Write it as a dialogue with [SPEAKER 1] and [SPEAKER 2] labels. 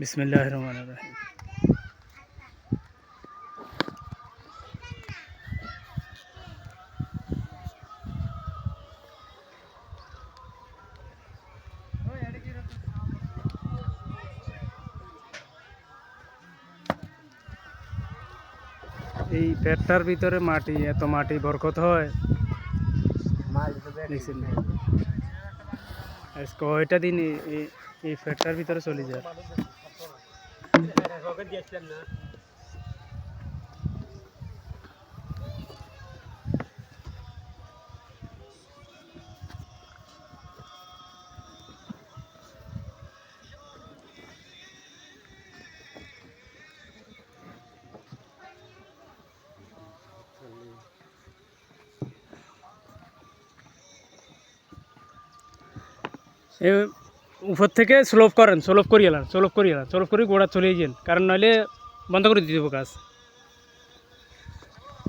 [SPEAKER 1] বিসমিল্লাহির রহমানির রহিম। এই পেটটার ভিতরে মাটি, এত মাটি বরকত হয় দেখছেন না? কয়টা দিন এই পেটটার ভিতরে চলে যায়। উপর থেকে স্লোপ করেন, স্লোপ করিয়ে এলাম, স্লোপ করি গোড়া চলে যান, কারণ নইলে বন্ধ করে দিয়ে দেবো কাজ।